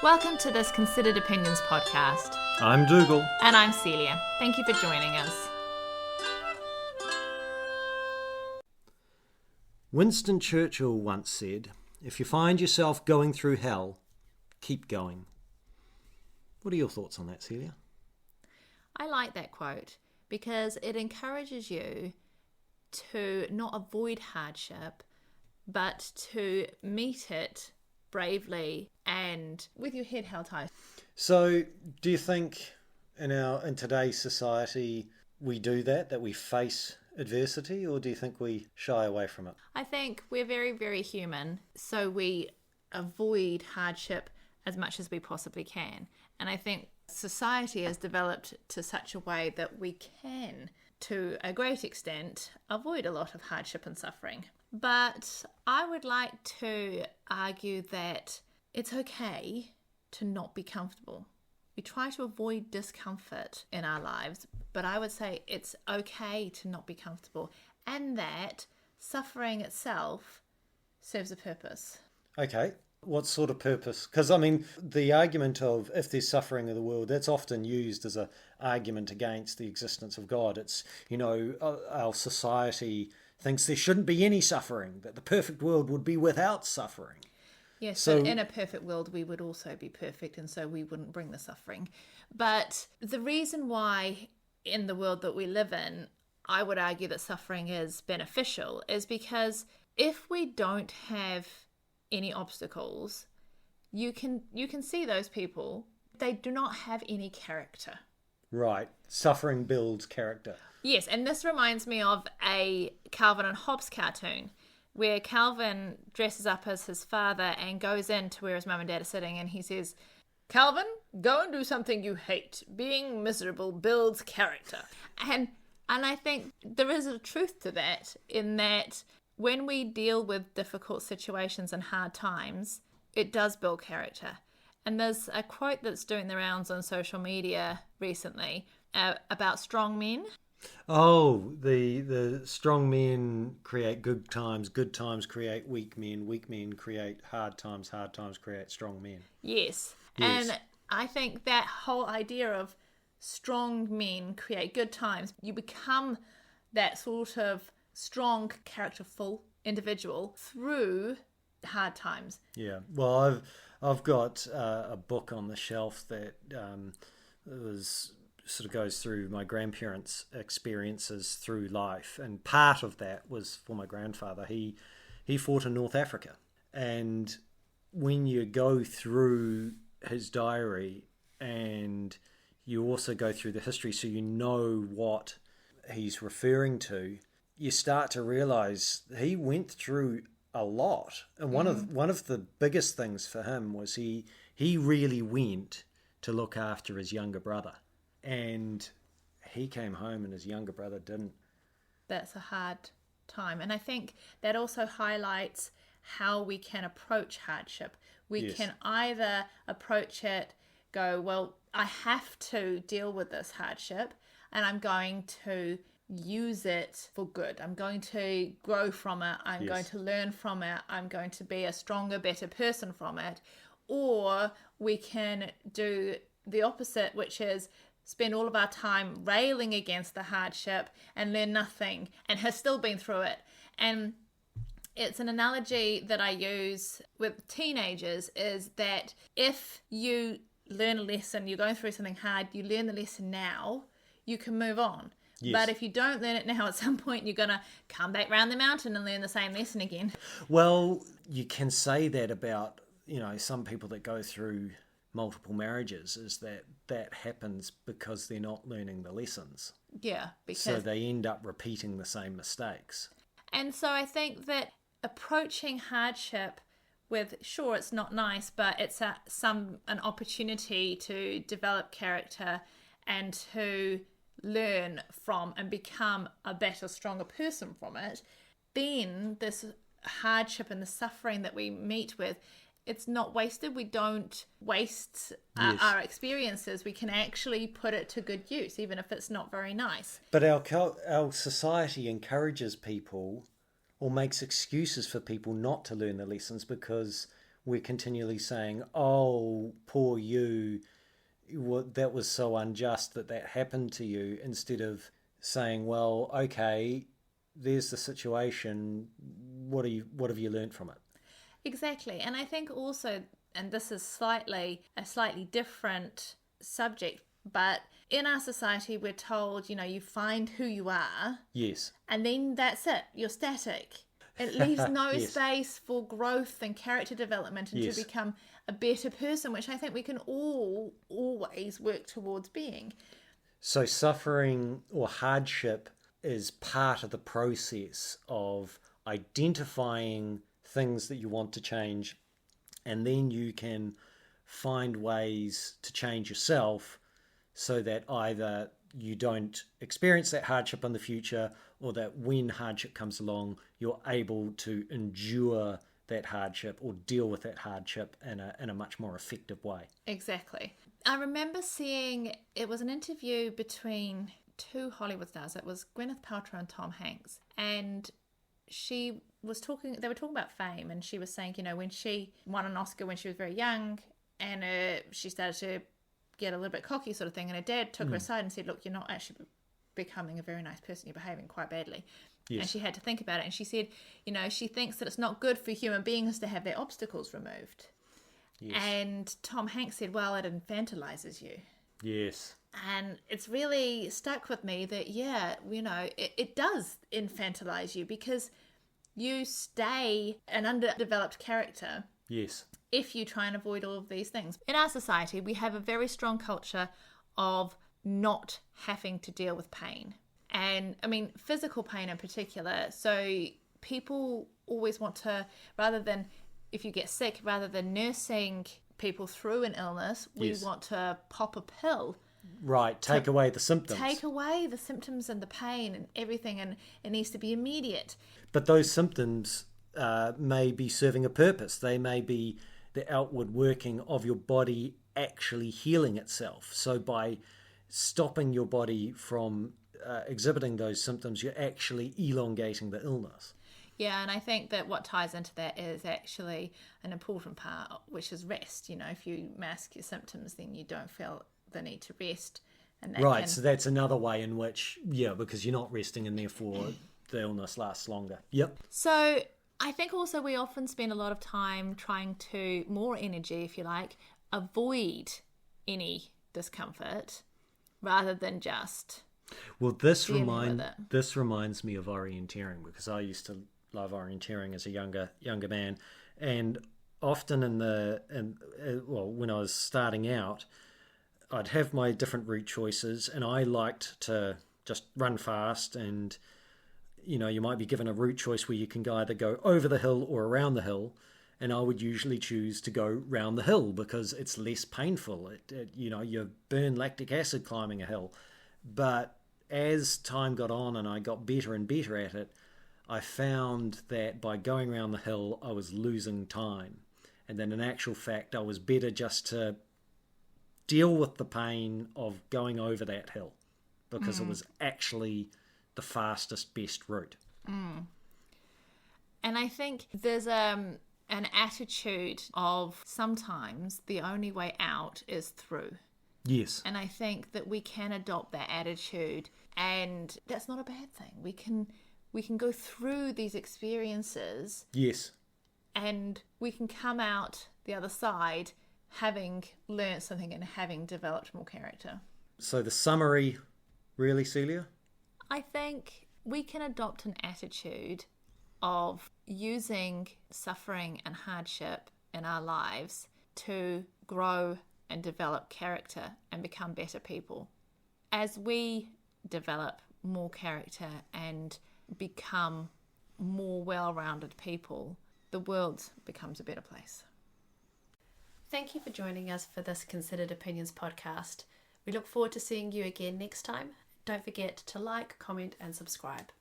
Welcome to this Considered Opinions podcast. I'm Dougal. And I'm Celia. Thank you for joining us. Winston Churchill once said, "If you find yourself going through hell, keep going." What are your thoughts on that, Celia? I like that quote because it encourages you to not avoid hardship, but to meet it bravely and with your head held high. So, do you think in today's society we do that we face adversity, or do you think we shy away from it? I think we're very, very human, so we avoid hardship as much as we possibly can. And I think society has developed to such a way that we can, to a great extent, avoid a lot of hardship and suffering. But I would like to argue that it's okay to not be comfortable. We try to avoid discomfort in our lives, but I would say it's okay to not be comfortable, and that suffering itself serves a purpose. Okay. What sort of purpose? Because, I mean, the argument of if there's suffering in the world, that's often used as an argument against the existence of God. It's, our society thinks there shouldn't be any suffering, that the perfect world would be without suffering. Yes, so in a perfect world, we would also be perfect, and so we wouldn't bring the suffering. But the reason why in the world that we live in, I would argue that suffering is beneficial is because if we don't have any obstacles, you can see those people, they do not have any character. Right. Suffering builds character. Yes, and this reminds me of a Calvin and Hobbes cartoon where Calvin dresses up as his father and goes in to where his mum and dad are sitting, and he says, "Calvin, go and do something you hate. Being miserable builds character." And I think there is a truth to that, in that when we deal with difficult situations and hard times, it does build character. And there's a quote that's doing the rounds on social media recently about strong men. Oh, the strong men create good times create weak men create hard times create strong men. Yes. And I think that whole idea of strong men create good times, you become that sort of strong, characterful individual through hard times. Yeah. Well, I've got a book on the shelf that sort of goes through my grandparents' experiences through life, and part of that was for my grandfather. He fought in North Africa, and when you go through his diary and you also go through the history, so you know what he's referring to, you start to realize he went through a lot. And one of the biggest things for him was he really went to look after his younger brother. And he came home and his younger brother didn't. That's a hard time. And I think that also highlights how we can approach hardship. We can either approach it, go, well, I have to deal with this hardship and I'm going to use it for good. I'm going to grow from it. I'm going to learn from it. I'm going to be a stronger, better person from it. Or we can do the opposite, which is spend all of our time railing against the hardship and learn nothing and has still been through it. And it's an analogy that I use with teenagers, is that if you learn a lesson, you're going through something hard, you learn the lesson now, you can move on. Yes. But if you don't learn it now, at some point you're going to come back round the mountain and learn the same lesson again. Well, you can say that about, some people that go through multiple marriages, is that happens because they're not learning the lessons. Yeah. So they end up repeating the same mistakes. And so I think that approaching hardship with, sure, it's not nice, but it's an opportunity to develop character and to learn from and become a better, stronger person from it, then this hardship and the suffering that we meet with, it's not wasted. We don't waste our experiences. We can actually put it to good use, even if it's not very nice. But our society encourages people or makes excuses for people not to learn the lessons because we're continually saying, oh, poor you, that was so unjust that happened to you, instead of saying, well, okay, there's the situation, what have you learned from it? Exactly. And I think also, and this is a slightly different subject, but in our society we're told, you find who you are. Yes. And then that's it. You're static. It leaves no yes. space for growth and character development and yes. to become a better person, which I think we can all always work towards being. So suffering or hardship is part of the process of identifying things that you want to change, and then you can find ways to change yourself so that either you don't experience that hardship in the future, or that when hardship comes along, you're able to endure that hardship or deal with that hardship in a much more effective way. Exactly. I remember seeing, it was an interview between two Hollywood stars. It was Gwyneth Paltrow and Tom Hanks. And they were talking about fame, and she was saying, when she won an Oscar when she was very young, and she started to get a little bit cocky sort of thing, and her dad took her aside and said, look, you're not actually becoming a very nice person, you're behaving quite badly. Yes. And she had to think about it, and she said, she thinks that it's not good for human beings to have their obstacles removed. Yes. And Tom Hanks said, well, it infantilizes you. Yes. And it's really stuck with me that, it does infantilize you, because you stay an underdeveloped character. Yes. If you try and avoid all of these things. In our society, we have a very strong culture of not having to deal with pain. And, physical pain in particular. So people always want to, rather than, if you get sick, rather than nursing people through an illness, we want to pop a pill. Right, take away the symptoms. Take away the symptoms and the pain and everything, and it needs to be immediate. But those symptoms may be serving a purpose. They may be the outward working of your body actually healing itself. So by stopping your body from exhibiting those symptoms, you're actually elongating the illness. Yeah, and I think that what ties into that is actually an important part, which is rest. If you mask your symptoms, then you don't feel the need to rest. And that so that's another way in which, because you're not resting, and therefore the illness lasts longer. Yep. So I think also we often spend a lot of time trying to, more energy, if you like, avoid any discomfort rather than just... Well, this reminds me of orienteering, because I used to love orienteering as a younger man, and often when I was starting out, I'd have my different route choices, and I liked to just run fast, and you might be given a route choice where you can either go over the hill or around the hill, and I would usually choose to go round the hill because it's less painful. You burn lactic acid climbing a hill. But as time got on and I got better and better at it, I found that by going around the hill, I was losing time. And then in actual fact, I was better just to deal with the pain of going over that hill, because it was actually the fastest, best route. And I think there's an attitude of sometimes the only way out is through. Yes. And I think that we can adopt that attitude, and that's not a bad thing. We can go through these experiences. Yes. And we can come out the other side having learned something and having developed more character. So the summary, really, Celia? I think we can adopt an attitude of using suffering and hardship in our lives to grow and develop character and become better people. As we develop more character and become more well-rounded people, the world becomes a better place. Thank you for joining us for this Considered Opinions podcast. We look forward to seeing you again next time. Don't forget to like, comment, and subscribe.